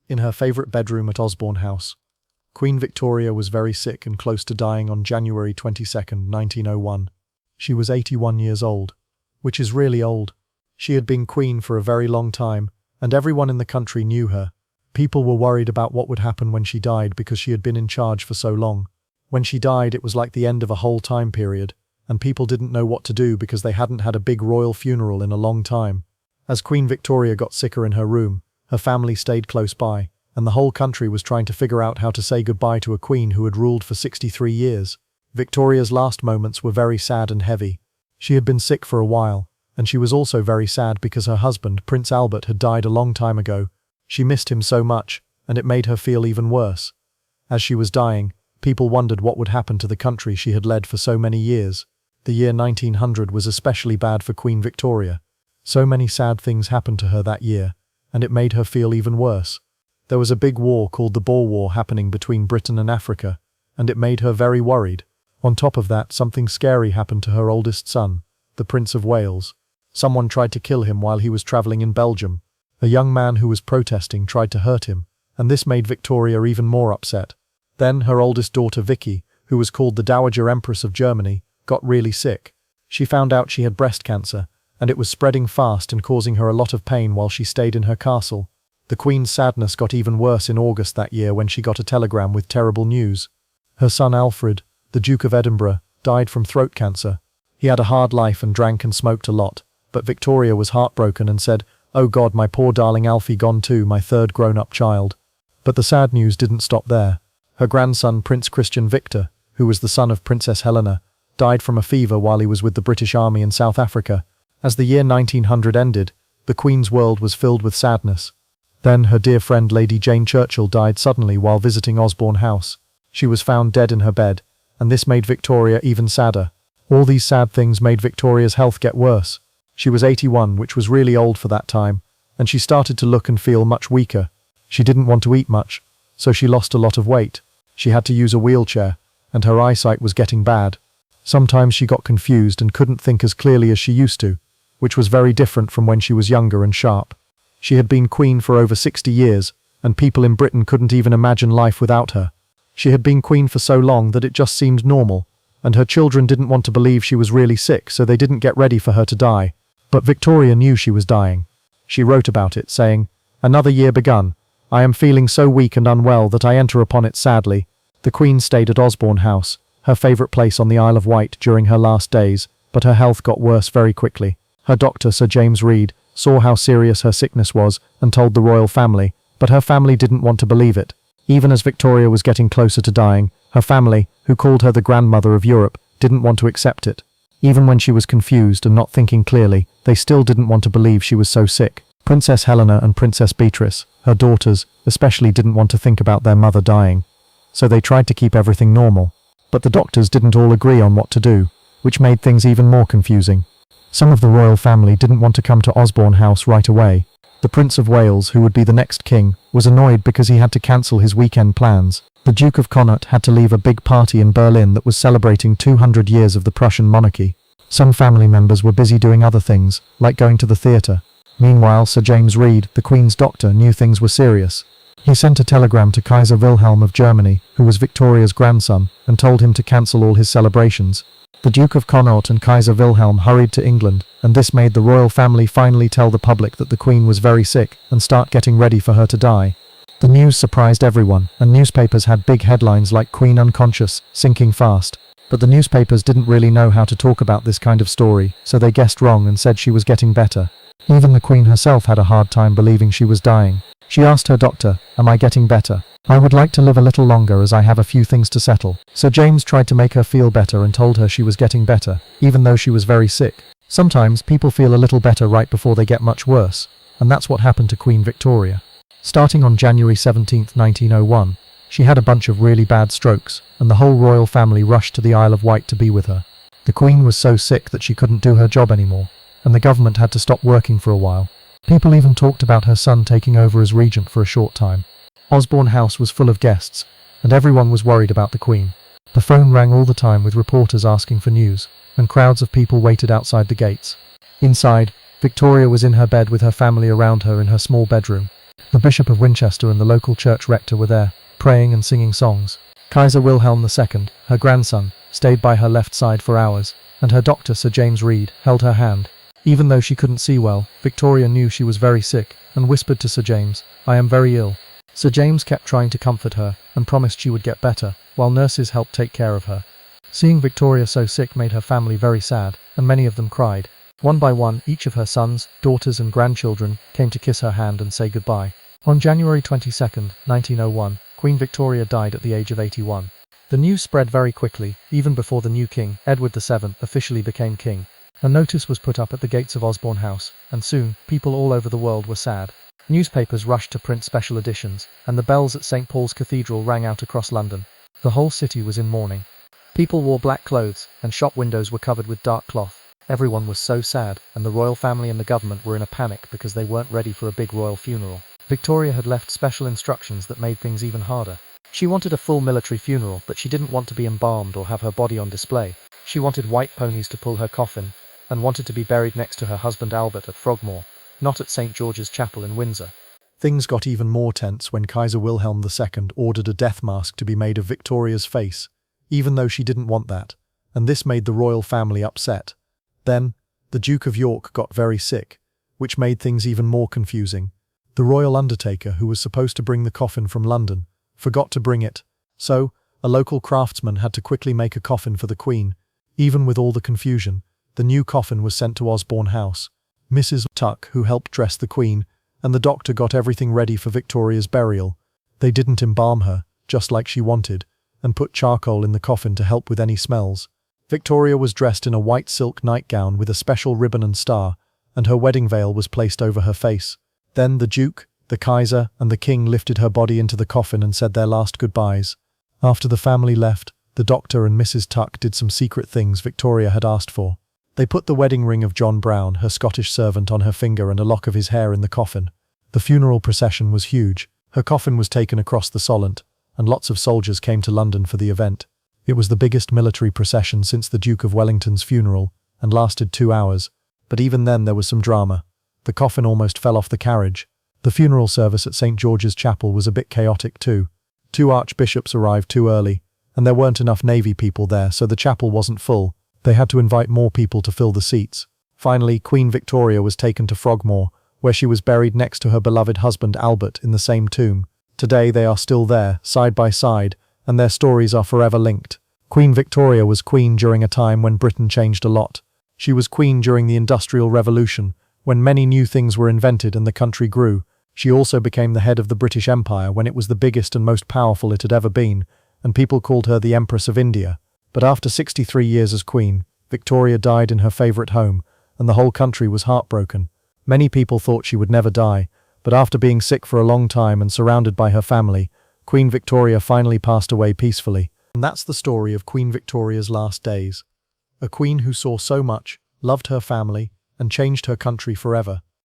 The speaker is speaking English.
In her favourite bedroom at Osborne House, Queen Victoria was very sick and close to dying on January 22nd, 1901. She was 81 years old, which is really old. She had been queen for a very long time, and everyone in the country knew her. People were worried about what would happen when she died because she had been in charge for so long. When she died, it was like the end of a whole time period, and people didn't know what to do because they hadn't had a big royal funeral in a long time. As Queen Victoria got sicker in her room, her family stayed close by, and the whole country was trying to figure out how to say goodbye to a queen who had ruled for 63 years. Victoria's last moments were very sad and heavy. She had been sick for a while, and she was also very sad because her husband, Prince Albert, had died a long time ago. She missed him so much, and it made her feel even worse. As she was dying, people wondered what would happen to the country she had led for so many years. The year 1900 was especially bad for Queen Victoria. So many sad things happened to her that year, and it made her feel even worse. There was a big war called the Boer War happening between Britain and Africa, and it made her very worried. On top of that, something scary happened to her oldest son, the Prince of Wales. Someone tried to kill him while he was travelling in Belgium. A young man who was protesting tried to hurt him, and this made Victoria even more upset. Then her oldest daughter Vicky, who was called the Dowager Empress of Germany, got really sick. She found out she had breast cancer, and it was spreading fast and causing her a lot of pain while she stayed in her castle. The Queen's sadness got even worse in August that year when she got a telegram with terrible news. Her son Alfred, the Duke of Edinburgh, died from throat cancer. He had a hard life and drank and smoked a lot, but Victoria was heartbroken and said, "Oh God, my poor darling Alfie gone too, my third grown-up child." But the sad news didn't stop there. Her grandson, Prince Christian Victor, who was the son of Princess Helena, died from a fever while he was with the British Army in South Africa. As the year 1900 ended, the Queen's world was filled with sadness. Then her dear friend Lady Jane Churchill died suddenly while visiting Osborne House. She was found dead in her bed, and this made Victoria even sadder. All these sad things made Victoria's health get worse. She was 81, which was really old for that time, and she started to look and feel much weaker. She didn't want to eat much, so she lost a lot of weight. She had to use a wheelchair, and her eyesight was getting bad. Sometimes she got confused and couldn't think as clearly as she used to, which was very different from when she was younger and sharp. She had been queen for over 60 years, and people in Britain couldn't even imagine life without her. She had been queen for so long that it just seemed normal, and her children didn't want to believe she was really sick, so they didn't get ready for her to die. But Victoria knew she was dying. She wrote about it, saying, "Another year begun. I am feeling so weak and unwell that I enter upon it sadly." The Queen stayed at Osborne House, her favourite place on the Isle of Wight, during her last days, but her health got worse very quickly. Her doctor, Sir James Reed, saw how serious her sickness was and told the royal family, but her family didn't want to believe it. Even as Victoria was getting closer to dying, her family, who called her the grandmother of Europe, didn't want to accept it. Even when she was confused and not thinking clearly, they still didn't want to believe she was so sick. Princess Helena and Princess Beatrice, her daughters, especially didn't want to think about their mother dying. So they tried to keep everything normal. But the doctors didn't all agree on what to do, which made things even more confusing. Some of the royal family didn't want to come to Osborne House right away. The Prince of Wales, who would be the next king, was annoyed because he had to cancel his weekend plans. The Duke of Connaught had to leave a big party in Berlin that was celebrating 200 years of the Prussian monarchy. Some family members were busy doing other things, like going to the theatre. Meanwhile, Sir James Reed, the Queen's doctor, knew things were serious. He sent a telegram to Kaiser Wilhelm of Germany, who was Victoria's grandson, and told him to cancel all his celebrations. The Duke of Connaught and Kaiser Wilhelm hurried to England, and this made the royal family finally tell the public that the Queen was very sick and start getting ready for her to die. The news surprised everyone, and newspapers had big headlines like "Queen unconscious, sinking fast." But the newspapers didn't really know how to talk about this kind of story, so they guessed wrong and said she was getting better. Even the Queen herself had a hard time believing she was dying. She asked her doctor, "Am I getting better? I would like to live a little longer as I have a few things to settle." Sir James tried to make her feel better and told her she was getting better, even though she was very sick. Sometimes people feel a little better right before they get much worse, and that's what happened to Queen Victoria. Starting on January 17, 1901, she had a bunch of really bad strokes, and the whole royal family rushed to the Isle of Wight to be with her. The Queen was so sick that she couldn't do her job anymore, and the government had to stop working for a while. People even talked about her son taking over as regent for a short time. Osborne House was full of guests, and everyone was worried about the Queen. The phone rang all the time with reporters asking for news, and crowds of people waited outside the gates. Inside, Victoria was in her bed with her family around her in her small bedroom. The Bishop of Winchester and the local church rector were there, praying and singing songs. Kaiser Wilhelm II, her grandson, stayed by her left side for hours, and her doctor, Sir James Reed, held her hand. Even though she couldn't see well, Victoria knew she was very sick, and whispered to Sir James, "I am very ill." Sir James kept trying to comfort her, and promised she would get better, while nurses helped take care of her. Seeing Victoria so sick made her family very sad, and many of them cried. One by one, each of her sons, daughters and grandchildren came to kiss her hand and say goodbye. On January 22, 1901, Queen Victoria died at the age of 81. The news spread very quickly, even before the new king, Edward VII, officially became king. A notice was put up at the gates of Osborne House, and soon, people all over the world were sad. Newspapers rushed to print special editions, and the bells at St. Paul's Cathedral rang out across London. The whole city was in mourning. People wore black clothes, and shop windows were covered with dark cloth. Everyone was so sad, and the royal family and the government were in a panic because they weren't ready for a big royal funeral. Victoria had left special instructions that made things even harder. She wanted a full military funeral, but she didn't want to be embalmed or have her body on display. She wanted white ponies to pull her coffin, and wanted to be buried next to her husband Albert at Frogmore, not at St. George's Chapel in Windsor. Things got even more tense when Kaiser Wilhelm II ordered a death mask to be made of Victoria's face, even though she didn't want that, and this made the royal family upset. Then, the Duke of York got very sick, which made things even more confusing. The royal undertaker, who was supposed to bring the coffin from London, forgot to bring it, so a local craftsman had to quickly make a coffin for the Queen. Even with all the confusion, the new coffin was sent to Osborne House. Mrs. Tuck, who helped dress the Queen, and the doctor got everything ready for Victoria's burial. They didn't embalm her, just like she wanted, and put charcoal in the coffin to help with any smells. Victoria was dressed in a white silk nightgown with a special ribbon and star, and her wedding veil was placed over her face. Then the Duke, the Kaiser, and the King lifted her body into the coffin and said their last goodbyes. After the family left, the doctor and Mrs. Tuck did some secret things Victoria had asked for. They put the wedding ring of John Brown, her Scottish servant, on her finger and a lock of his hair in the coffin. The funeral procession was huge. Her coffin was taken across the Solent, and lots of soldiers came to London for the event. It was the biggest military procession since the Duke of Wellington's funeral, and lasted 2 hours. But even then there was some drama. The coffin almost fell off the carriage. The funeral service at St. George's Chapel was a bit chaotic too. 2 archbishops arrived too early, and there weren't enough Navy people there, so the chapel wasn't full. They had to invite more people to fill the seats. Finally, Queen Victoria was taken to Frogmore, where she was buried next to her beloved husband Albert in the same tomb. Today they are still there, side by side, and their stories are forever linked. Queen Victoria was queen during a time when Britain changed a lot. She was queen during the Industrial Revolution, when many new things were invented and the country grew. She also became the head of the British Empire when it was the biggest and most powerful it had ever been, and people called her the Empress of India. But after 63 years as queen, Victoria died in her favourite home, and the whole country was heartbroken. Many people thought she would never die, but after being sick for a long time and surrounded by her family, Queen Victoria finally passed away peacefully. And that's the story of Queen Victoria's last days. A queen who saw so much, loved her family, and changed her country forever.